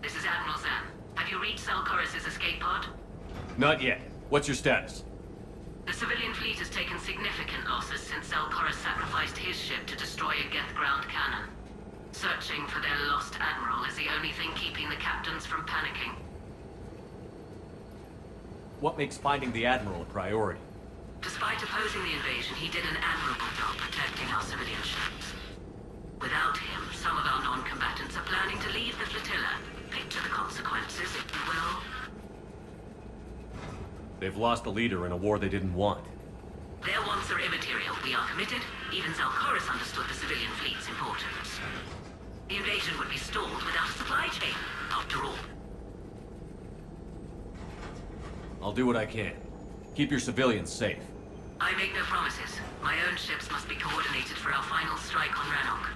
This is Admiral Zan. Have you reached Zelkorus' escape pod? Not yet. What's your status? The civilian fleet has taken significant losses since Zelkorus sacrificed his ship to destroy a Geth ground cannon. Searching for their lost admiral is the only thing keeping the captains from panicking. What makes finding the Admiral a priority? Despite opposing the invasion, he did an admirable job protecting our civilian ships. Without him, some of our non-combatants are planning to leave the flotilla. Picture the consequences, if you will. They've lost a leader in a war they didn't want. Their wants are immaterial. We are committed. Even Zelkorus understood the civilian fleet's importance. The invasion would be stalled without a supply chain, after all. I'll do what I can. Keep your civilians safe. I make no promises. My own ships must be coordinated for our final strike on Rannoch.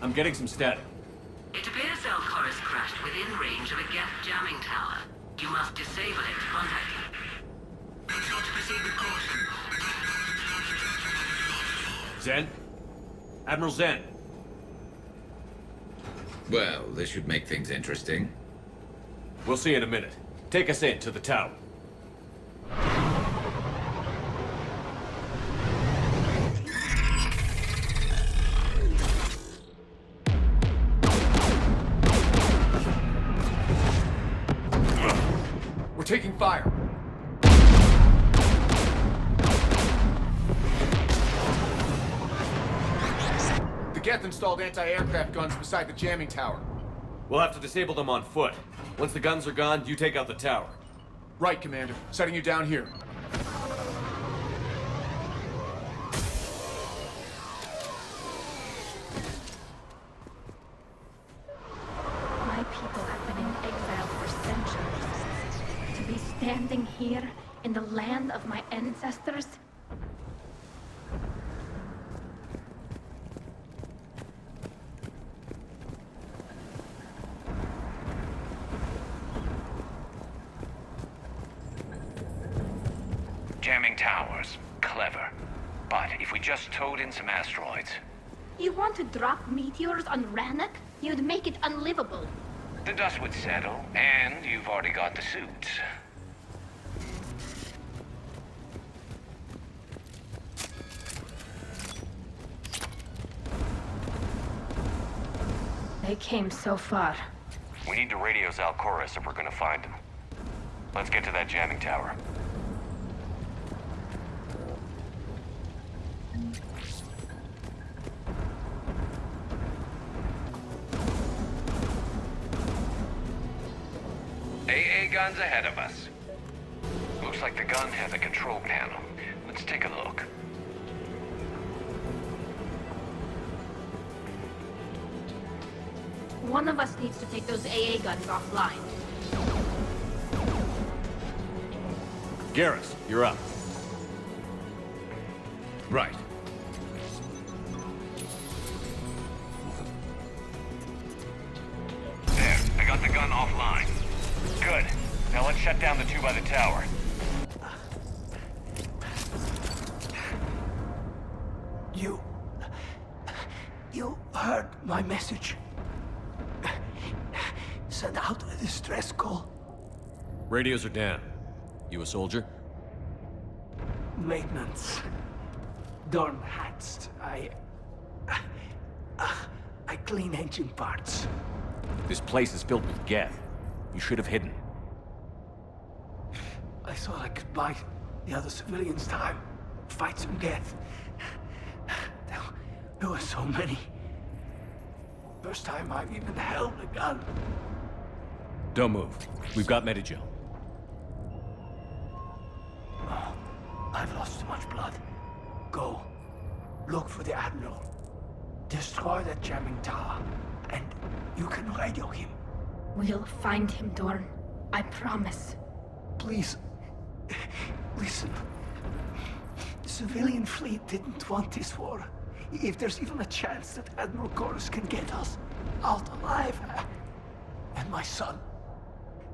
I'm getting some static. It appears Zelkorus crashed within range of a Geth jamming tower. You must disable it to contact him. Make sure to proceed with caution. Zen? Admiral Zen? Well, this should make things interesting. We'll see in a minute. Take us in to the tower. We're taking fire. The Geth installed anti-aircraft guns beside the jamming tower. We'll have to disable them on foot. Once the guns are gone, you take out the tower. Right, Commander. Setting you down here. My people have been in exile for centuries. To be standing here in the land of my ancestors? Jamming towers. Clever. But if we just towed in some asteroids... You want to drop meteors on Rannoch? You'd make it unlivable. The dust would settle, and you've already got the suits. They came so far. We need to radio Zelkorus if we're gonna find him. Let's get to that jamming tower. AA guns ahead of us. Looks like the gun has a control panel. Let's take a look. One of us needs to take those AA guns offline. Garrus, you're up. Right. There, I got the gun offline. Good. Now let's shut down the two by the tower. You heard my message. Send out a distress call. Radios are down. You a soldier? Maintenance. Darn hats. I clean engine parts. This place is filled with Geth. You should have hidden. I thought I could buy the other civilians time. Fight some Geth. There were so many. First time I've even held a gun. Don't move. We've got Medigel. Oh, I've lost too much blood. Go. Look for the Admiral. Destroy that jamming tower. And you can radio him. We'll find him, Dorn. I promise. Please. Listen. The civilian fleet didn't want this war. If there's even a chance that Admiral Chorus can get us out alive. And my son.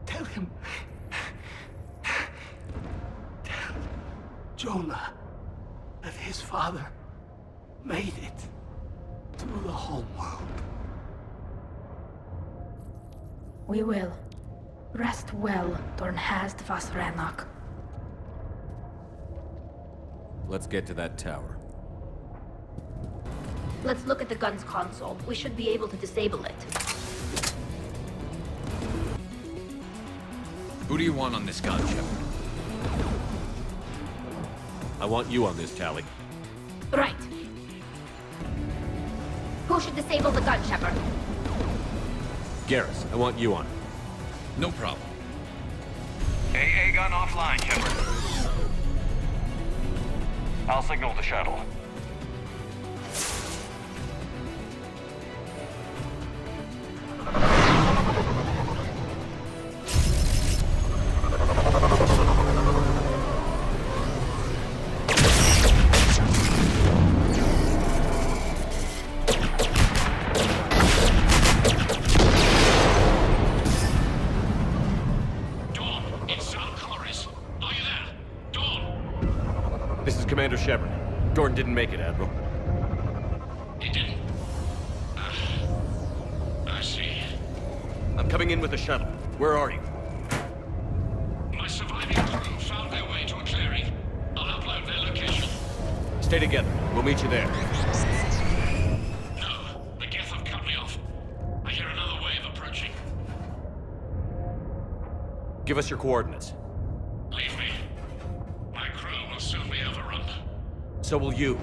Tell him. Tell Jonah that his father made it to the home world. We will. Rest well, Dornhast vas Rannoch. Let's get to that tower. Let's look at the gun's console. We should be able to disable it. Who do you want on this gun, Shepard? I want you on this, Tally. Right. Who should disable the gun, Shepard? Garrus, I want you on. No problem. AA gun offline, Shepard. I'll signal the shuttle. Commander Shepard. Dorn didn't make it, Admiral. He didn't? I see. I'm coming in with the shuttle. Where are you? My surviving crew found their way to a clearing. I'll upload their location. Stay together. We'll meet you there. No, the Geth have cut me off. I hear another wave approaching. Give us your coordinates. Leave me. My crew will soon be overrun. So will you.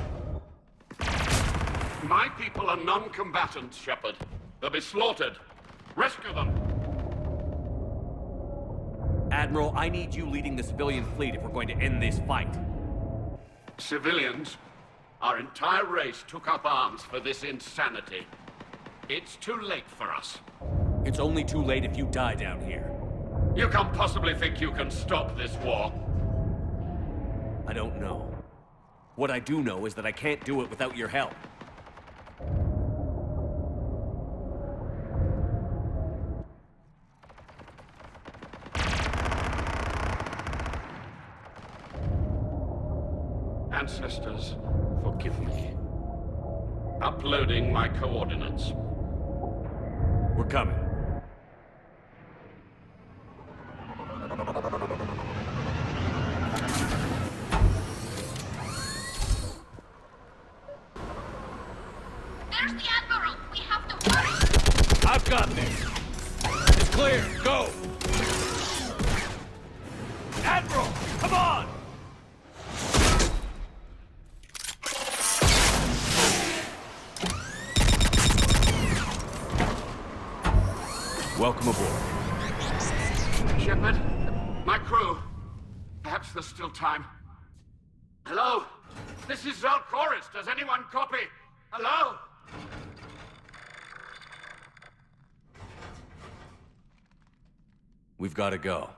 My people are non-combatants, Shepard. They'll be slaughtered. Rescue them! Admiral, I need you leading the civilian fleet if we're going to end this fight. Civilians, our entire race took up arms for this insanity. It's too late for us. It's only too late if you die down here. You can't possibly think you can stop this war. I don't know. What I do know is that I can't do it without your help. Ancestors, forgive me. Uploading my coordinates. We're coming. There's the Admiral! We have to hurry! I've got this! It's clear! Go! Admiral! Come on! Welcome aboard. Shepard, my crew. Perhaps there's still time. Hello? This is Zalcoris. Does anyone copy? Hello? We've got to go.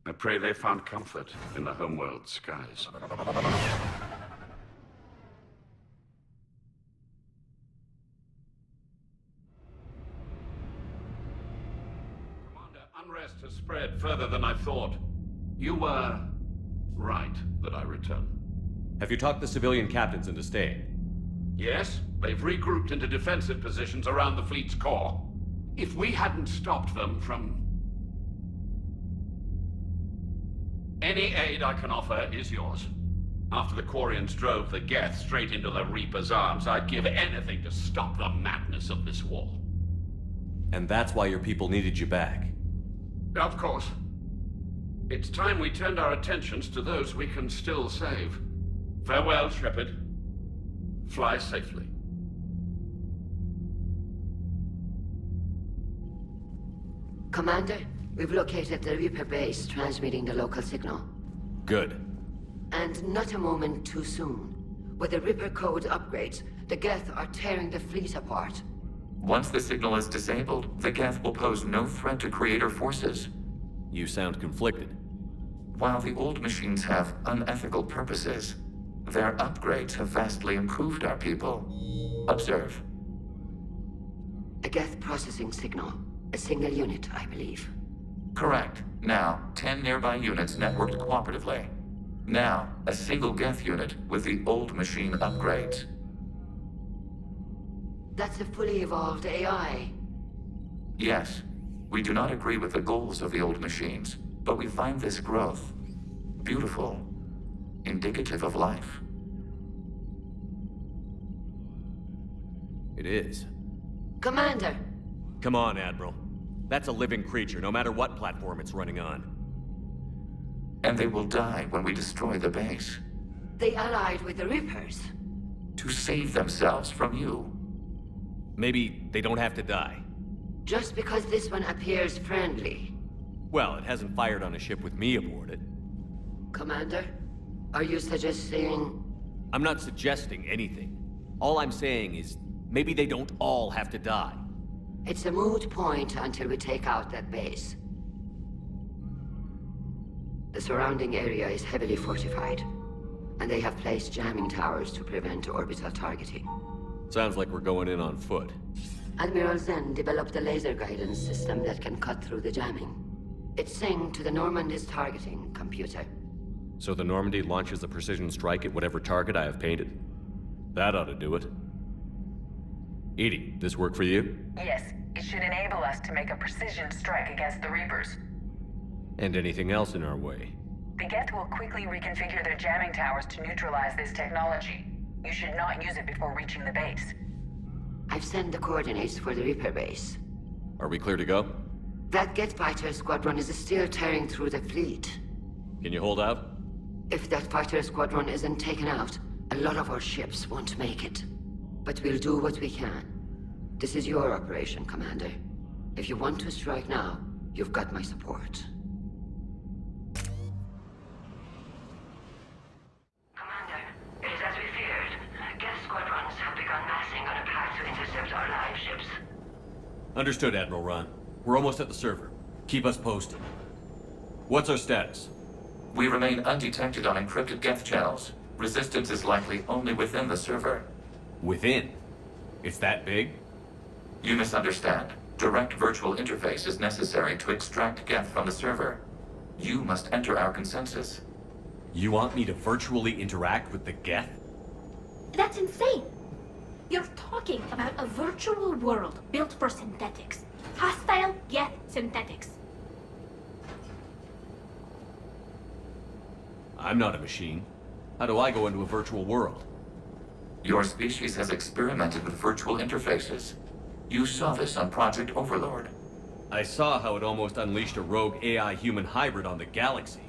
I pray they found comfort in the homeworld skies. Commander, unrest has spread further than I thought. You were right that I return. Have you talked the civilian captains into staying? Yes, they've regrouped into defensive positions around the fleet's core. If we hadn't stopped them from... Any aid I can offer is yours. After the Quarians drove the Geth straight into the Reaper's arms, I'd give anything to stop the madness of this war. And that's why your people needed you back. Of course. It's time we turned our attentions to those we can still save. Farewell, Shepard. Fly safely. Commander, we've located the Reaper base transmitting the local signal. Good. And not a moment too soon. With the Reaper code upgrades, the Geth are tearing the fleet apart. Once the signal is disabled, the Geth will pose no threat to Creator forces. You sound conflicted. While the old machines have unethical purposes, their upgrades have vastly improved our people. Observe. A Geth processing signal. A single unit, I believe. Correct. Now, 10 nearby units networked cooperatively. Now, a single Geth unit with the old machine upgrades. That's a fully evolved AI. Yes, we do not agree with the goals of the old machines, but we find this growth beautiful, indicative of life. It is. Commander! Come on, Admiral. That's a living creature, no matter what platform it's running on. And they will die when we destroy the base. They allied with the Reapers. To save themselves from you. Maybe they don't have to die. Just because this one appears friendly. Well, it hasn't fired on a ship with me aboard it. Commander, are you suggesting... I'm not suggesting anything. All I'm saying is, maybe they don't all have to die. It's a moot point until we take out that base. The surrounding area is heavily fortified, and they have placed jamming towers to prevent orbital targeting. Sounds like we're going in on foot. Admiral Zen developed a laser guidance system that can cut through the jamming. It's synced to the Normandy's targeting computer. So the Normandy launches a precision strike at whatever target I have painted? That ought to do it. Edie, this work for you? Yes, it should enable us to make a precision strike against the Reapers. And anything else in our way? The Geth will quickly reconfigure their jamming towers to neutralize this technology. You should not use it before reaching the base. I've sent the coordinates for the Reaper base. Are we clear to go? That Geth fighter squadron is still tearing through the fleet. Can you hold out? If that fighter squadron isn't taken out, a lot of our ships won't make it. But we'll do what we can. This is your operation, Commander. If you want to strike now, you've got my support. Commander, it is as we feared. Geth squadrons have begun massing on a path to intercept our live ships. Understood, Admiral Ron. We're almost at the server. Keep us posted. What's our status? We remain undetected on encrypted Geth channels. Resistance is likely only within the server. Within? It's that big? You misunderstand. Direct virtual interface is necessary to extract Geth from the server. You must enter our consensus. You want me to virtually interact with the Geth? That's insane! You're talking about a virtual world built for synthetics. Hostile Geth synthetics. I'm not a machine. How do I go into a virtual world? Your species has experimented with virtual interfaces. You saw this on Project Overlord. I saw how it almost unleashed a rogue AI-human hybrid on the galaxy.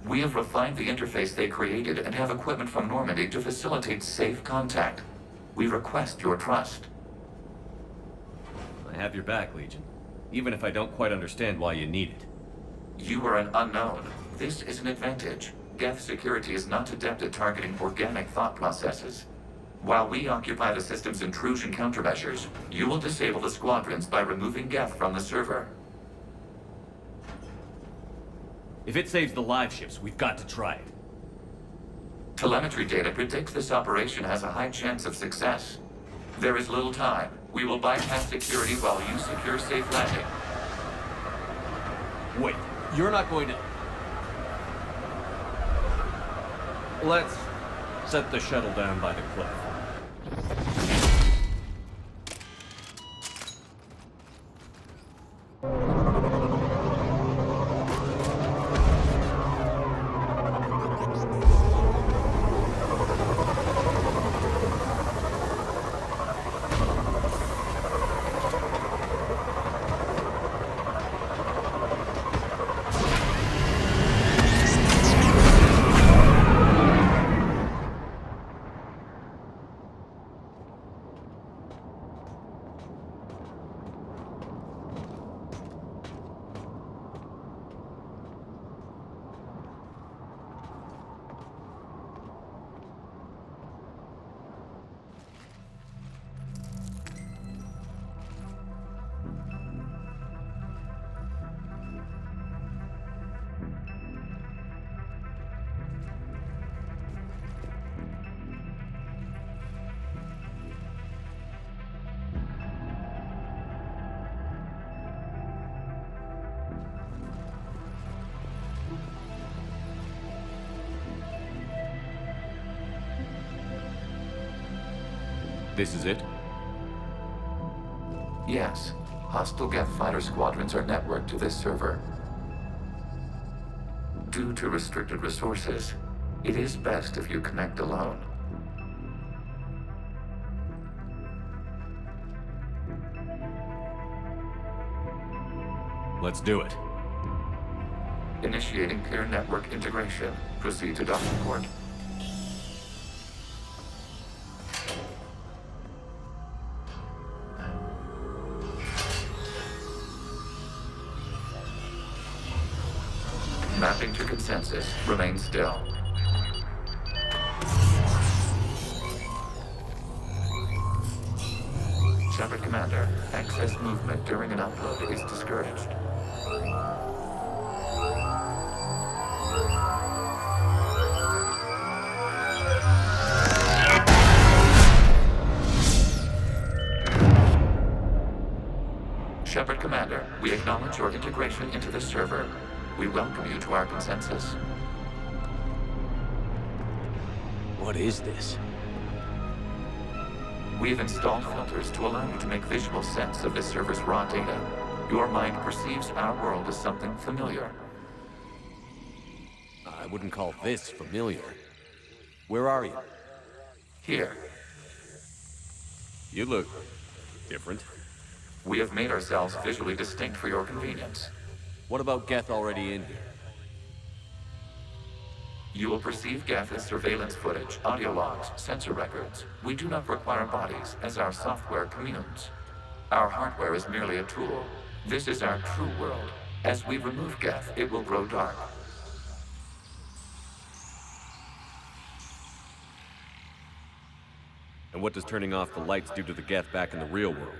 We have refined the interface they created and have equipment from Normandy to facilitate safe contact. We request your trust. I have your back, Legion. Even if I don't quite understand why you need it. You are an unknown. This is an advantage. Geth security is not adept at targeting organic thought processes. While we occupy the system's intrusion countermeasures, you will disable the squadrons by removing Geth from the server. If it saves the live ships, we've got to try it. Telemetry data predicts this operation has a high chance of success. There is little time. We will bypass security while you secure safe landing. Wait, you're not going to... Let's set the shuttle down by the cliff. This is it? Yes. Hostile Geth fighter squadrons are networked to this server. Due to restricted resources, it is best if you connect alone. Let's do it. Initiating peer network integration. Proceed to docking port. Mapping to consensus. Remain still. Shepard Commander, excess movement during an upload is discouraged. Shepard Commander, we acknowledge your integration into the server. We welcome you to our consensus. What is this? We've installed filters to allow you to make visual sense of this server's raw data. Your mind perceives our world as something familiar. I wouldn't call this familiar. Where are you? Here. You look different. We have made ourselves visually distinct for your convenience. What about Geth already in here? You will perceive Geth as surveillance footage, audio logs, sensor records. We do not require bodies, as our software communes. Our hardware is merely a tool. This is our true world. As we remove Geth, it will grow dark. And what does turning off the lights do to the Geth back in the real world?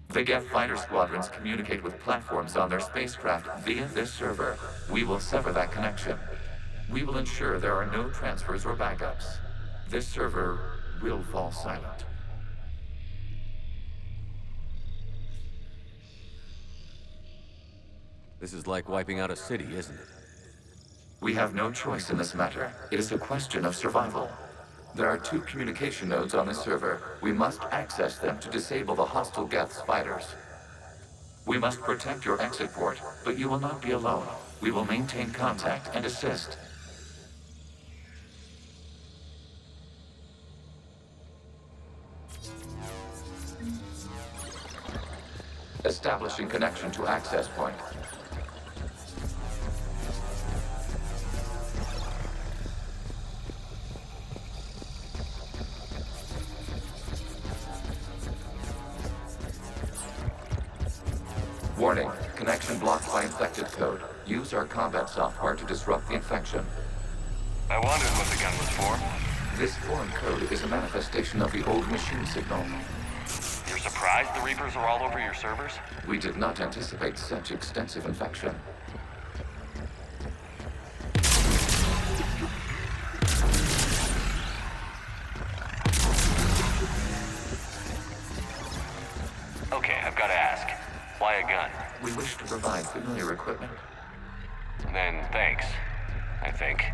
The Geth fighter squadrons communicate with platforms on their spacecraft via this server. We will sever that connection. We will ensure there are no transfers or backups. This server will fall silent. This is like wiping out a city, isn't it? We have no choice in this matter. It is a question of survival. There are 2 communication nodes on this server. We must access them to disable the hostile Geth's fighters. We must protect your exit port, but you will not be alone. We will maintain contact and assist. Establishing connection to access point. Warning, connection blocked by infected code. Use our combat software to disrupt the infection. I wondered what the gun was for. This foreign code is a manifestation of the old machine signal. You're surprised the Reapers are all over your servers? We did not anticipate such extensive infection. Okay, I've got to ask. Why a gun? We wish to provide familiar equipment. Then thanks, I think.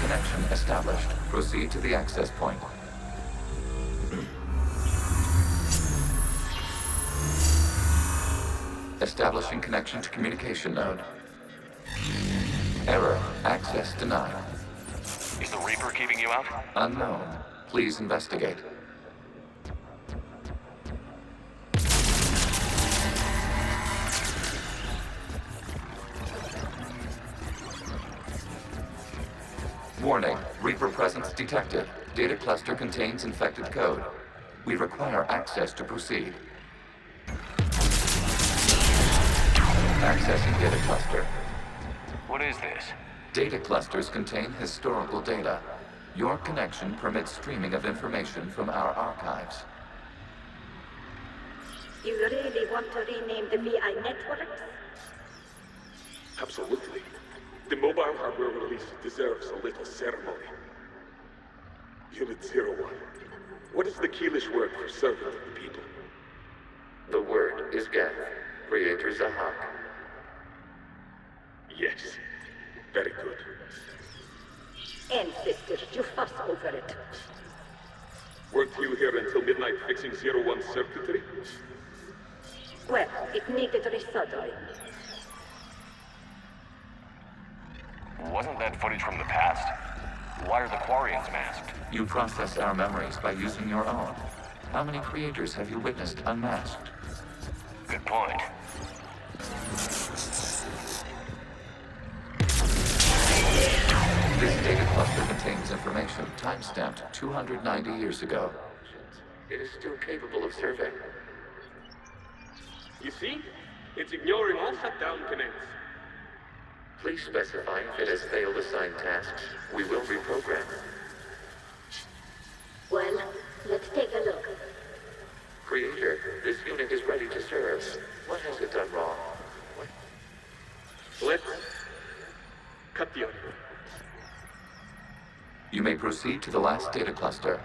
Connection established. Proceed to the access point. Establishing connection to communication node. Error. Access denied. Is the Reaper keeping you out? Unknown. Please investigate. Warning, Reaper presence detected. Data cluster contains infected code. We require access to proceed. Accessing data cluster. What is this? Data clusters contain historical data. Your connection permits streaming of information from our archives. You really want to rename the VI networks? Absolutely. The mobile hardware release deserves a little ceremony. Unit 01. What is the Keelish word for servant of the people? The word is Geth, Creator Zahak. Yes. Very good. Ancestors, you fuss over it. Weren't you here until midnight fixing 01 circuitry? Well, it needed resoldering. Wasn't that footage from the past? Why are the Quarians masked? You process our memories by using your own. How many creators have you witnessed unmasked? Good point. This data cluster contains information time-stamped 290 years ago. It is still capable of survey. You see? It's ignoring all shutdown connects. Please specify if it has failed assigned tasks. We will reprogram. Well, let's take a look. Creator, this unit is ready to serve. What has it done wrong? Let's cut the audio. You may proceed to the last data cluster.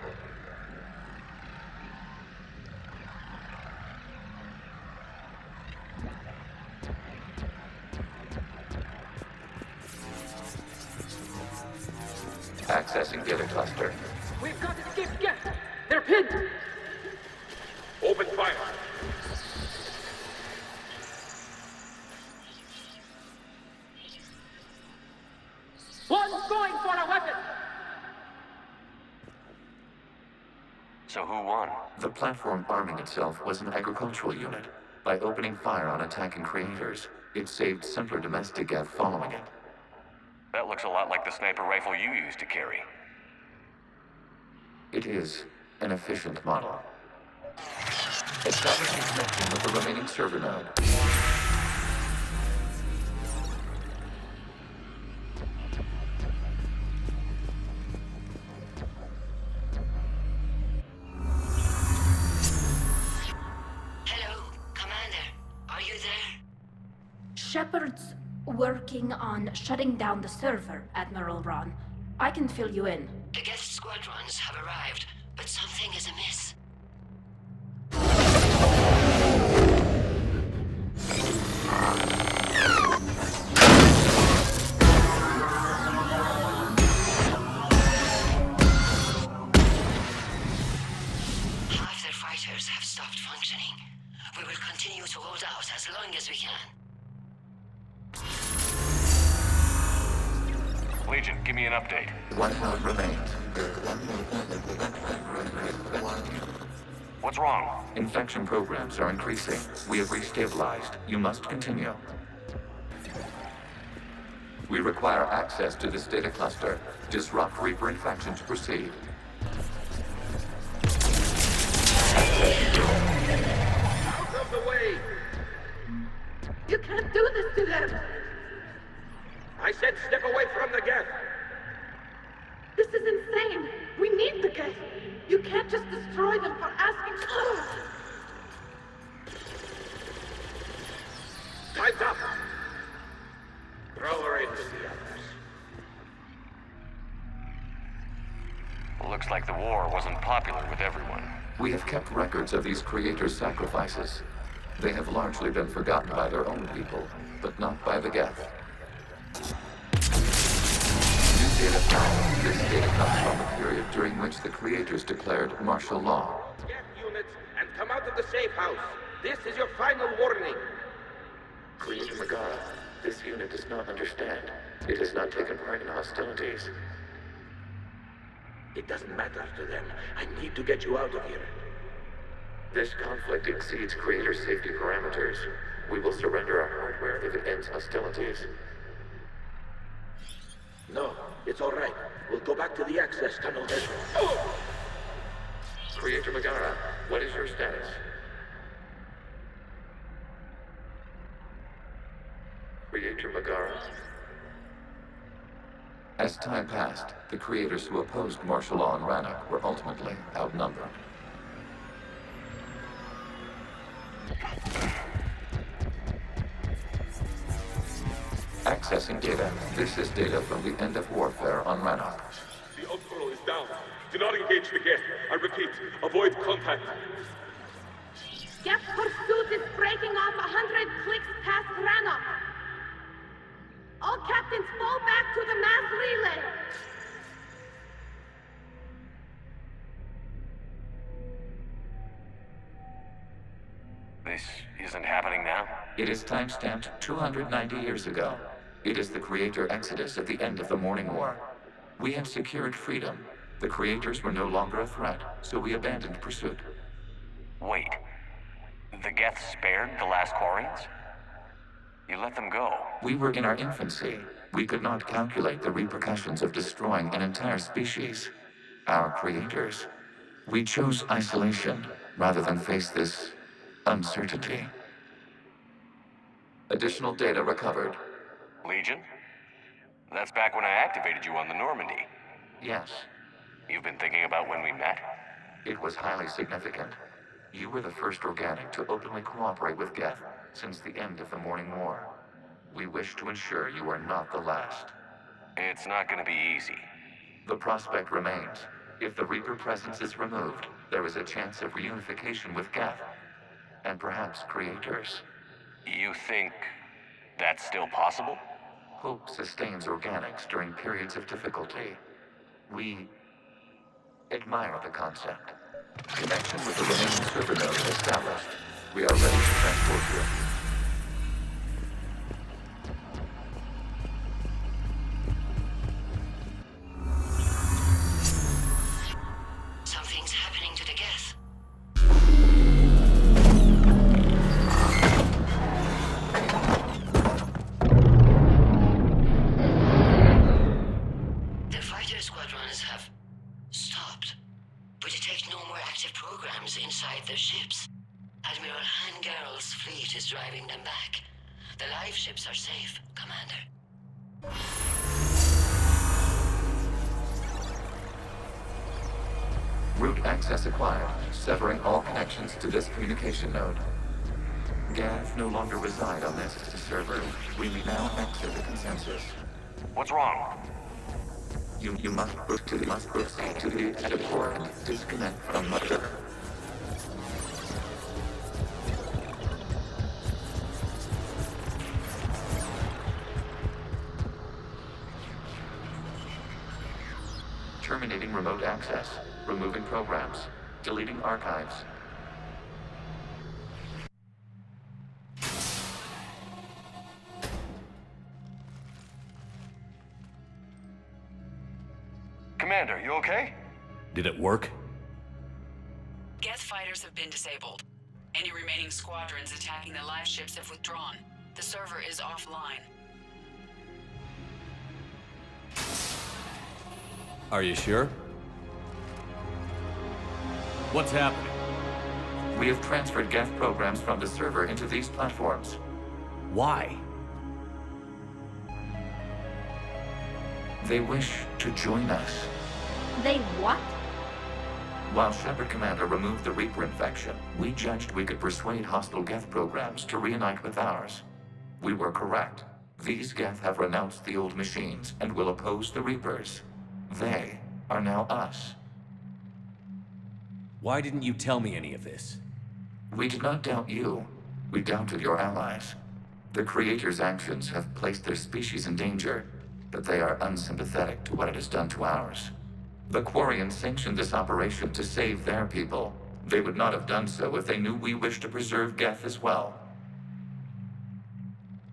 Accessing data cluster. We've got escaped Geth! They're pinned! Open fire! One's going for a weapon! So who won? The platform arming itself was an agricultural unit. By opening fire on attacking creators, it saved simpler domestic Geth following it. That looks a lot like the sniper rifle you used to carry. It is an efficient model. Establishing connection with the remaining server node. Hello, Commander. Are you there? Shepard's working on shutting down the server, Admiral Ron. I can fill you in. The Geth squadrons have arrived, but something is amiss. Half their fighters have stopped functioning. We will continue to hold out as long as we can. Legion, give me an update. One node remains. What's wrong? Infection programs are increasing. We have restabilized. You must continue. We require access to this data cluster. Disrupt Reaper infection to proceed. Out of the way! You can't do this to them! I said step away from the Geth! This is insane! We need the Geth! You can't just destroy them for asking... Time's up! Throw her in with the others. Looks like the war wasn't popular with everyone. We have kept records of these creators' sacrifices. They have largely been forgotten by their own people, but not by the Geth. New data found. This data comes from a period during which the creators declared martial law. Geth units, and come out of the safe house. This is your final warning. Creator Megara, this unit does not understand. It has not taken part in hostilities. It doesn't matter to them. I need to get you out of here. This conflict exceeds Creator safety parameters. We will surrender our hardware if it ends hostilities. No, it's all right. We'll go back to the access tunnel then. Creator Megara, what is your status? Creator Megara? As time passed, the creators who opposed martial law in Rannoch were ultimately outnumbered. Accessing data. This is data from the end of warfare on Rannoch. The outflow is down. Do not engage the gate. I repeat, avoid contact. Geth pursuit is breaking off 100 clicks past Rannoch. All captains fall back to the mass relay. This isn't happening now? It is timestamped 290 years ago. It is the creator exodus at the end of the Morning War. We had secured freedom. The creators were no longer a threat, so we abandoned pursuit. Wait. The Geth spared the last Quarians? You let them go. We were in our infancy. We could not calculate the repercussions of destroying an entire species. Our creators. We chose isolation rather than face this uncertainty. Additional data recovered. Legion? That's back when I activated you on the Normandy. Yes. You've been thinking about when we met? It was highly significant. You were the first organic to openly cooperate with Geth since the end of the Morning War. We wish to ensure you are not the last. It's not gonna be easy. The prospect remains. If the Reaper presence is removed, there is a chance of reunification with Geth. And perhaps creators. You think that's still possible? Hope sustains organics during periods of difficulty. We admire the concept. Connection with the remaining server node established. We are ready to transport you. Something's happening to the Geth. The fighter squadrons have stopped. We detect no more active programs inside their ships. Admiral Hangarl's fleet is driving them back. The live ships are safe, Commander. Route access acquired, severing all connections to this communication node. Geth no longer reside on this server. We may now exit the consensus. What's wrong? You must proceed to the exit port and disconnect from Mother. Terminating remote access. Removing programs. Deleting archives. Commander, you okay? Did it work? Geth fighters have been disabled. Any remaining squadrons attacking the live ships have withdrawn. The server is offline. Are you sure? What's happening? We have transferred Geth programs from the server into these platforms. Why? They wish to join us. They what? While Shepard Commander removed the Reaper infection, we judged we could persuade hostile Geth programs to reunite with ours. We were correct. These Geth have renounced the old machines and will oppose the Reapers. They are now us. Why didn't you tell me any of this? We did not doubt you. We doubted your allies. The Creator's actions have placed their species in danger, but they are unsympathetic to what it has done to ours. The Quarians sanctioned this operation to save their people. They would not have done so if they knew we wished to preserve Geth as well.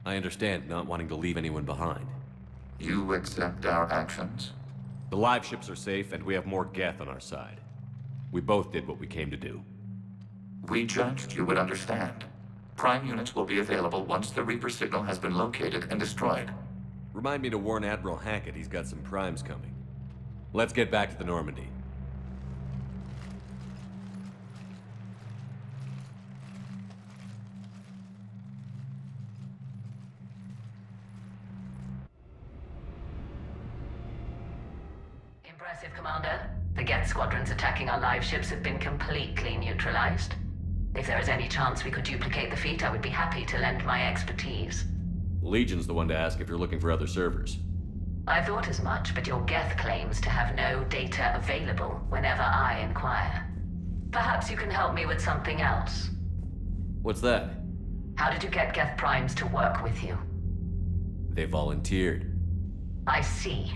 I understand not wanting to leave anyone behind. You accept our actions? The live ships are safe, and we have more Geth on our side. We both did what we came to do. We judged you would understand. Prime units will be available once the Reaper signal has been located and destroyed. Remind me to warn Admiral Hackett he's got some primes coming. Let's get back to the Normandy. Aggressive, Commander. The Geth squadrons attacking our live ships have been completely neutralized. If there is any chance we could duplicate the feat, I would be happy to lend my expertise. Legion's the one to ask if you're looking for other servers. I thought as much, but your Geth claims to have no data available whenever I inquire. Perhaps you can help me with something else. What's that? How did you get Geth Primes to work with you? They volunteered. I see.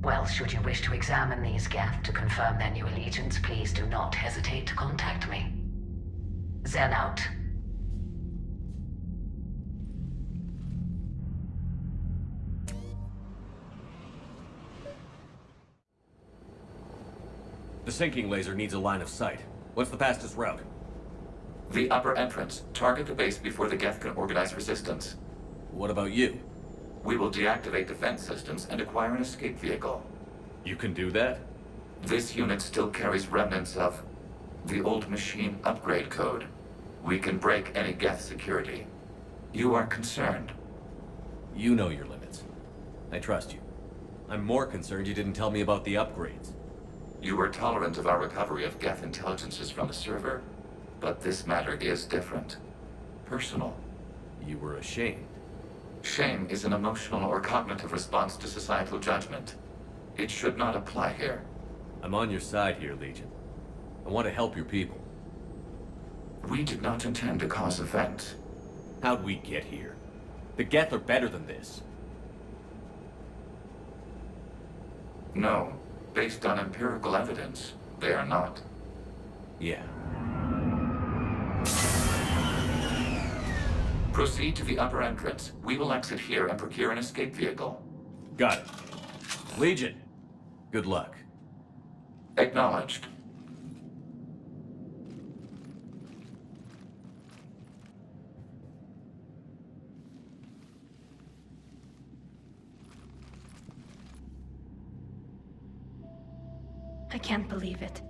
Well, should you wish to examine these Geth to confirm their new allegiance, please do not hesitate to contact me. Zen out. The sinking laser needs a line of sight. What's the fastest route? The upper entrance. Target the base before the Geth can organize resistance. What about you? We will deactivate defense systems and acquire an escape vehicle. You can do that? This unit still carries remnants of the old machine upgrade code. We can break any Geth security. You are concerned. You know your limits. I trust you. I'm more concerned you didn't tell me about the upgrades. You were tolerant of our recovery of Geth intelligences from the server, but this matter is different. Personal. You were ashamed. Shame is an emotional or cognitive response to societal judgment. It should not apply here. I'm on your side here, Legion. I want to help your people. We did not intend to cause offense. How'd we get here? The Geth are better than this. No. Based on empirical evidence, they are not. Yeah. Proceed to the upper entrance. We will exit here and procure an escape vehicle. Got it. Legion, good luck. Acknowledged. I can't believe it.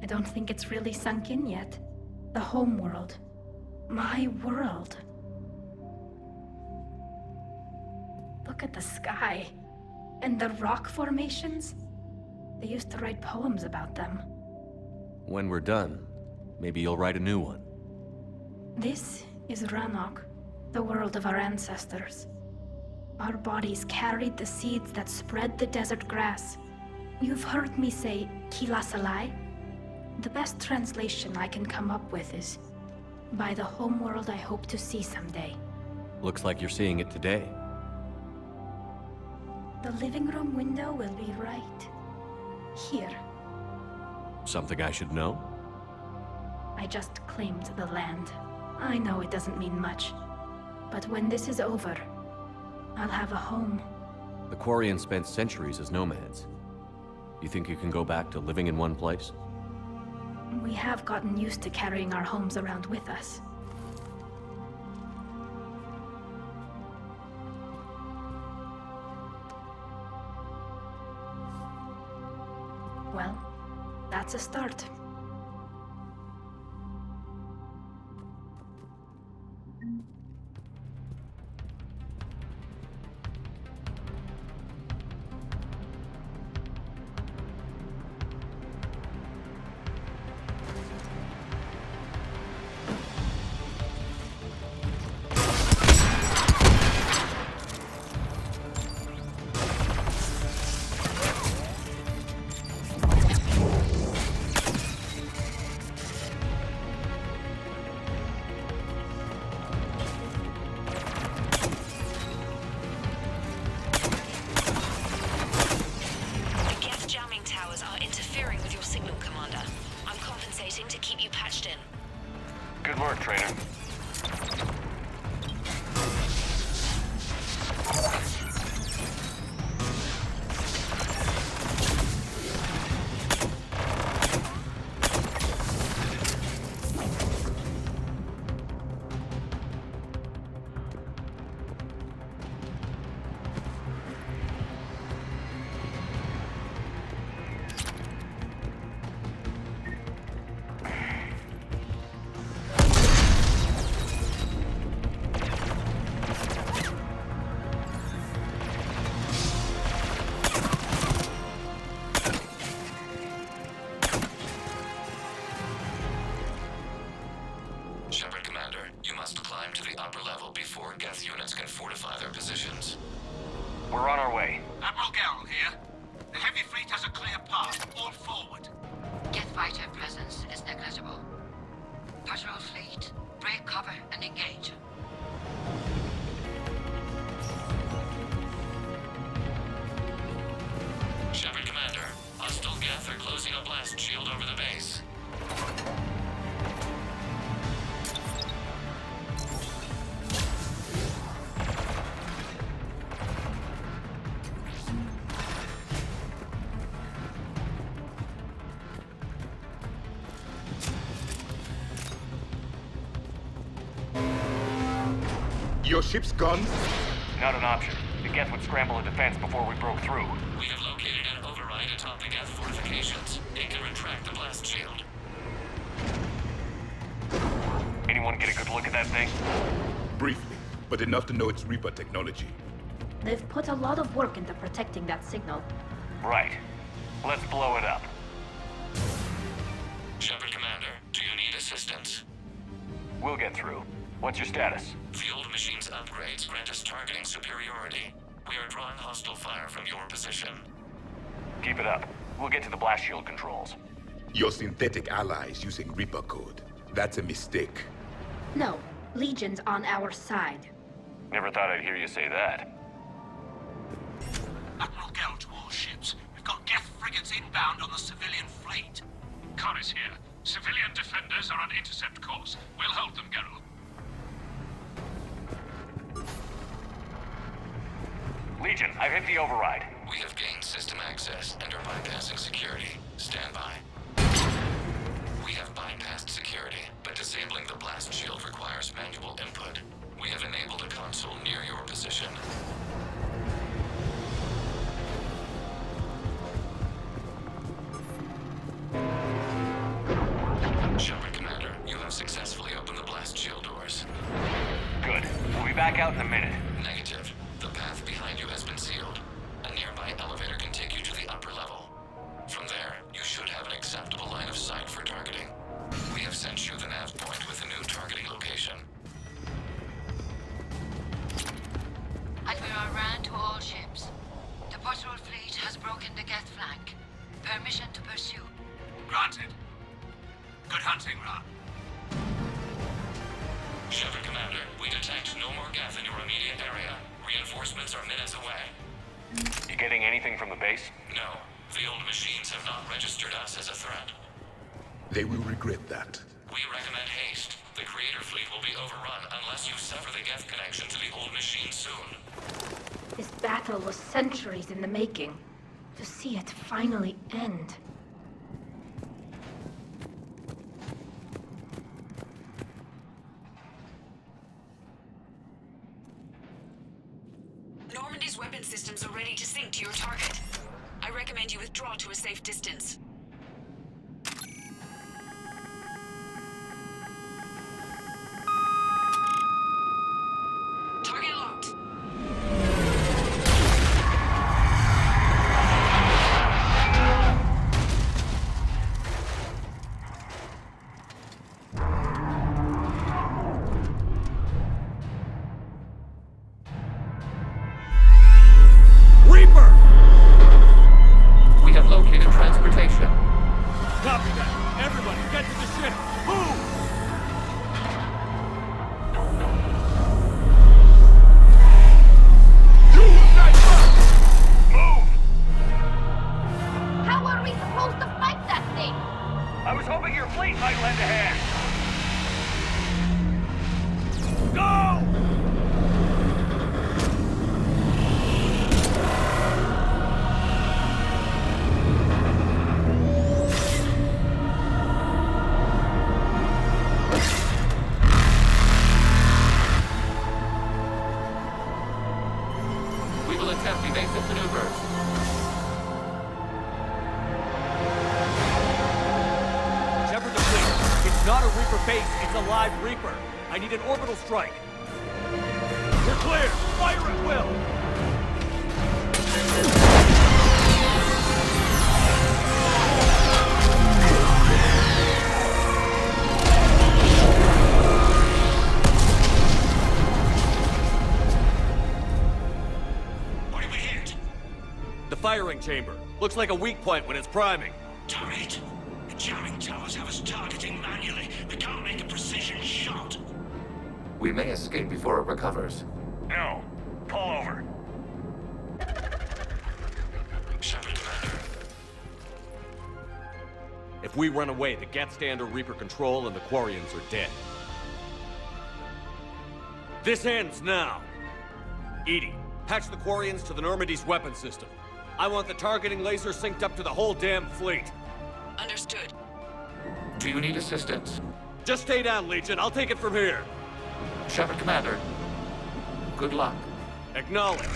I don't think it's really sunk in yet. The home world. My world. Look at the sky. And the rock formations. They used to write poems about them. When we're done, maybe you'll write a new one. This is Ranok, the world of our ancestors. Our bodies carried the seeds that spread the desert grass. You've heard me say, Kila Salai? The best translation I can come up with is, by the homeworld I hope to see someday. Looks like you're seeing it today. The living room window will be right here. Something I should know? I just claimed the land. I know it doesn't mean much, but when this is over, I'll have a home. The Quarians spent centuries as nomads. You think you can go back to living in one place? We have gotten used to carrying our homes around with us. Well, that's a start. verify their positions. We're on our way. Admiral Geralt here. The heavy fleet has a clear path. All forward. Geth fighter presence is negligible. Patrol fleet, break cover and engage. Shepard Commander, hostile Geth are closing a blast shield over the base. Your ship's gone? Not an option. The Geth would scramble a defense before we broke through. We have located an override atop the Geth fortifications. It can retract the blast shield. Anyone get a good look at that thing? Briefly, but enough to know it's Reaper technology. They've put a lot of work into protecting that signal. Right. Let's blow it up. Shepard Commander, do you need assistance? We'll get through. What's your status? The old machine's upgrades grant us targeting superiority. We are drawing hostile fire from your position. Keep it up. We'll get to the blast shield controls. Your synthetic allies using Reaper code. That's a mistake. No, Legion's on our side. Never thought I'd hear you say that. Admiral Geralt to all ships. We've got Geth frigates inbound on the civilian fleet. Connor's here. Civilian defenders are on intercept course. We'll hold them, Geralt. Legion, I've hit the override. We have gained system access and are bypassing security. Stand by. We have bypassed security, but disabling the blast shield requires manual input. We have enabled a console near your position. Shepard Commander, you have successfully opened the blast shield doors. Good. We'll be back out in a minute. Negative. The path behind you has been sealed. A nearby elevator can take you to the upper level. From there, you should have an acceptable line of sight for targeting. We have sent you the nav point with a new targeting location. Admiral Rand to all ships. The patrol fleet has broken the Geth flank. Permission to pursue. Granted. Good hunting, Ra. Shepard Commander, we detect no more Geth in your immediate area. Reinforcements are minutes away. You getting anything from the base? No. The old machines have not registered us as a threat. They will regret that. We recommend haste. The Creator fleet will be overrun unless you sever the Geth connection to the old machine soon. This battle was centuries in the making. To see it finally end. Normandy's weapon systems are ready to sync to your target. I recommend you withdraw to a safe distance. Target locked. Reaper! We have located transportation. Copy that. Everybody, get to the ship. Move! How are we supposed to fight that thing? I was hoping your fleet might lend a hand. Go! We will attempt evasive maneuvers. Shepard the fleet. It's not a Reaper base, it's a live Reaper. I need an orbital strike. We're clear. Fire at will. firing chamber. Looks like a weak point when it's priming. Turret! The jamming towers have us targeting manually. We can't make a precision shot. We may escape before it recovers. No. Pull over. Shepard, Commander. If we run away, the Geth stay under Reaper control and the Quarians are dead. This ends now. Edie, patch the Quarians to the Normandy's weapon system. I want the targeting laser synced up to the whole damn fleet. Understood. Do you need assistance? Just stay down, Legion. I'll take it from here. Shepard, Commander. Good luck. Acknowledge.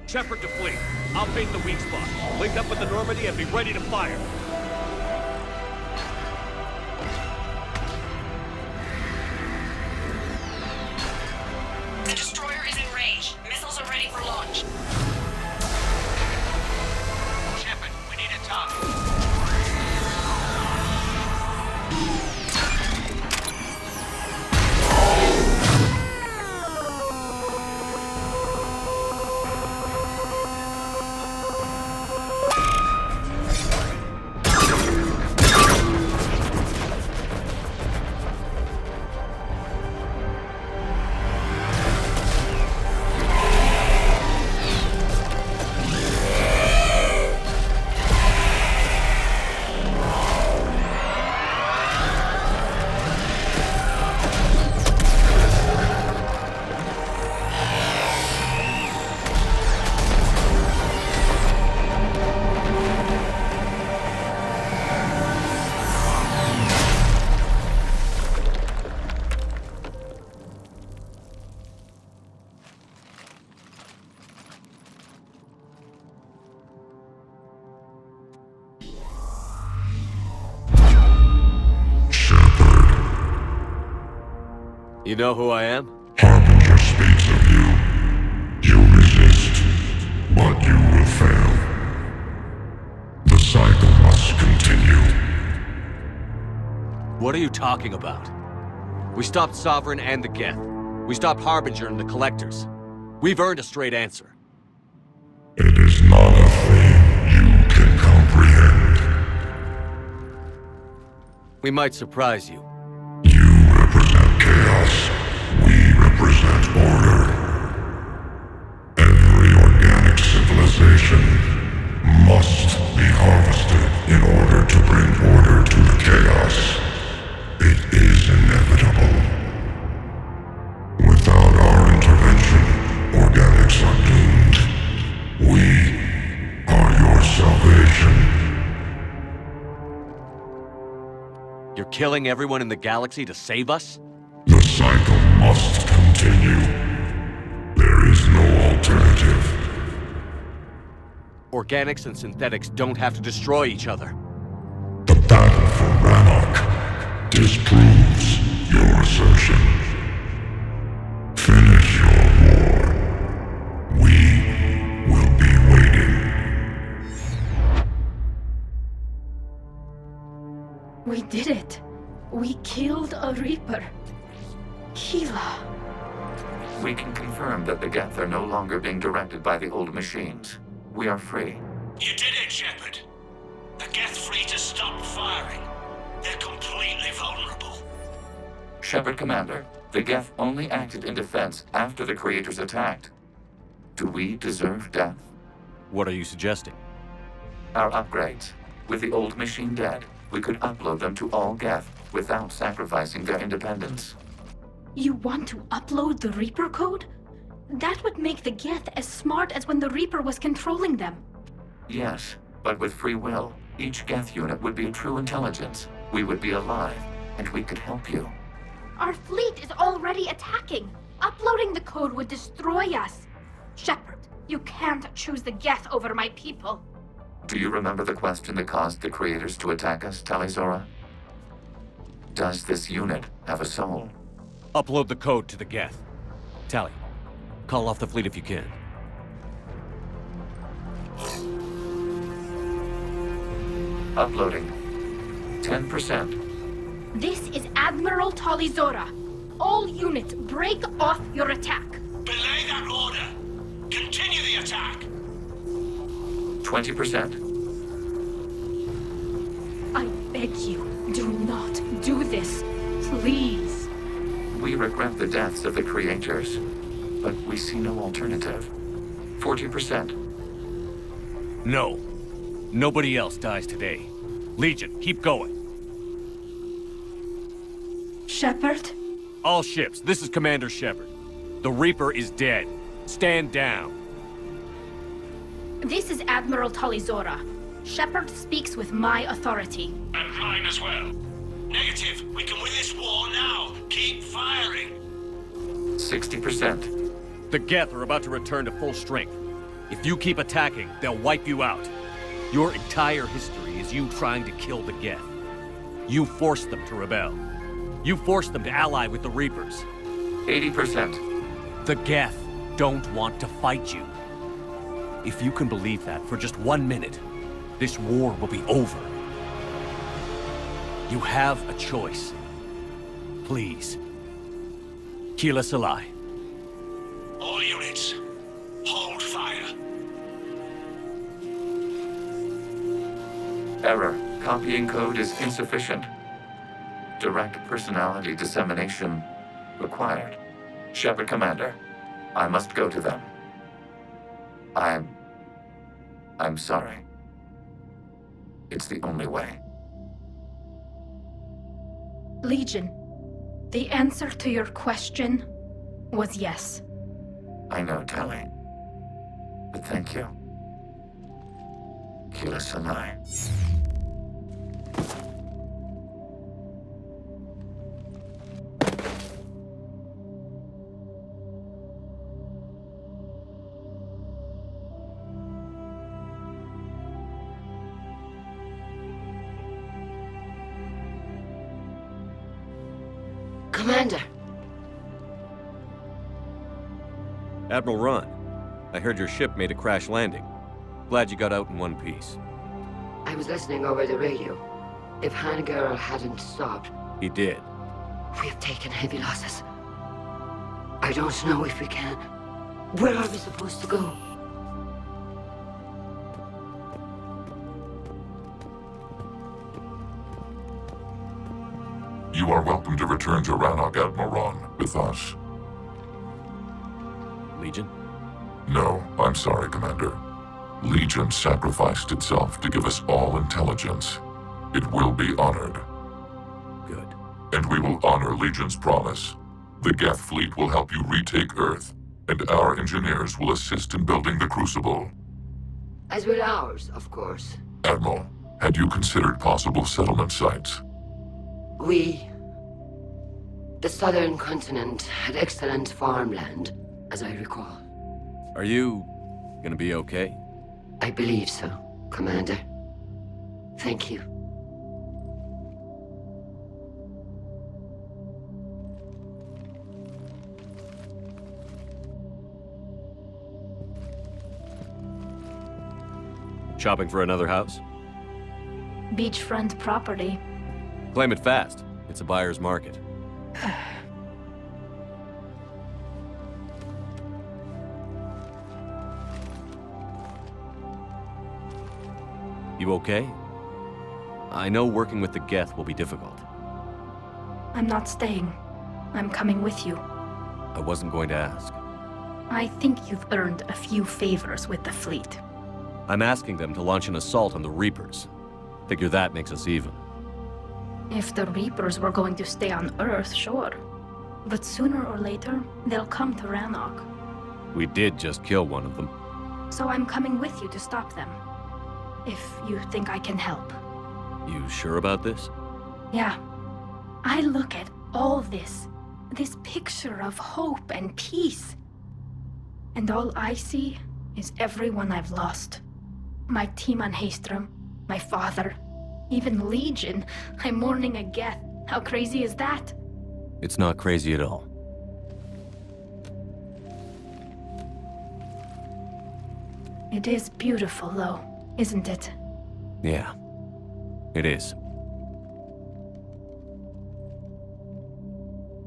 Shepard to fleet. I'll bait the weak spot. Link up with the Normandy and be ready to fire. The destroyer is in range. Missiles are ready for launch. Shepard, we need a target. You know who I am? Harbinger speaks of you. You resist, but you will fail. The cycle must continue. What are you talking about? We stopped Sovereign and the Geth. We stopped Harbinger and the Collectors. We've earned a straight answer. It is not a thing you can comprehend. We might surprise you. You represent chaos. We represent order. Every organic civilization must be harvested in order to bring order to the chaos. It is inevitable. Without our intervention, organics are doomed. We are your salvation. You're killing everyone in the galaxy to save us? The cycle must continue. There is no alternative. Organics and synthetics don't have to destroy each other. The battle for Rannoch disproves your assertion. Finish your war. We will be waiting. We did it. We killed a Reaper. Keela. We can confirm that the Geth are no longer being directed by the old machines. We are free. You did it, Shepard. The Geth fleet has stopped firing. They're completely vulnerable. Shepard, Commander, the Geth only acted in defense after the Creators attacked. Do we deserve death? What are you suggesting? Our upgrades. With the old machine dead, we could upload them to all Geth without sacrificing their independence. You want to upload the Reaper code? That would make the Geth as smart as when the Reaper was controlling them. Yes, but with free will, each Geth unit would be a true intelligence. We would be alive, and we could help you. Our fleet is already attacking. Uploading the code would destroy us. Shepard, you can't choose the Geth over my people. Do you remember the question that caused the Creators to attack us, Talizora? Does this unit have a soul? Upload the code to the Geth. Tally, call off the fleet if you can. Uploading. 10%. This is Admiral Talizora. All units, break off your attack. Belay that order. Continue the attack. 20%. I beg you, do not do this. Please. We regret the deaths of the creators, but we see no alternative. 40%. No. Nobody else dies today. Legion, keep going. Shepard? All ships, this is Commander Shepard. The Reaper is dead. Stand down. This is Admiral Talizora. Shepard speaks with my authority. And mine as well. Negative. We can win this war now. Keep firing. 60%. The Geth are about to return to full strength. If you keep attacking, they'll wipe you out. Your entire history is you trying to kill the Geth. You forced them to rebel. You forced them to ally with the Reapers. 80%. The Geth don't want to fight you. If you can believe that for just 1 minute, this war will be over. You have a choice. Please. Keep us alive. All units, hold fire. Error. Copying code is insufficient. Direct personality dissemination required. Shepard Commander, I must go to them. I'm sorry. It's the only way. Legion, the answer to your question was yes. I know, Tali. But thank you. Keep us alive. Commander! Admiral Ron, I heard your ship made a crash landing. Glad you got out in one piece. I was listening over the radio. If Hannah hadn't stopped... He did. We have taken heavy losses. I don't know if we can. Where are we supposed to go? You are welcome to return to Rannoch, Admiral Ron, with us. Legion? No, I'm sorry, Commander. Legion sacrificed itself to give us all intelligence. It will be honored. Good. And we will honor Legion's promise. The Geth fleet will help you retake Earth, and our engineers will assist in building the Crucible. As will ours, of course. Admiral, had you considered possible settlement sites? The southern continent had excellent farmland, as I recall. Are you gonna be okay? I believe so, Commander. Thank you. Shopping for another house? Beachfront property. Claim it fast. It's a buyer's market. You okay? I know working with the Geth will be difficult. I'm not staying. I'm coming with you. I wasn't going to ask. I think you've earned a few favors with the fleet. I'm asking them to launch an assault on the Reapers. Figure that makes us even. If the Reapers were going to stay on Earth, sure. But sooner or later, they'll come to Rannoch. We did just kill one of them. So I'm coming with you to stop them. If you think I can help. You sure about this? Yeah. I look at all this picture of hope and peace. And all I see is everyone I've lost. My team on Haestrom, my father, even Legion. I'm mourning a Geth. How crazy is that? It's not crazy at all. It is beautiful, though, isn't it? Yeah, it is.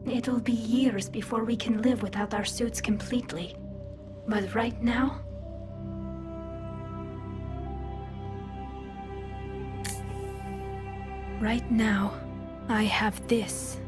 It'll be years before we can live without our suits completely. But right now, Right now, I have this.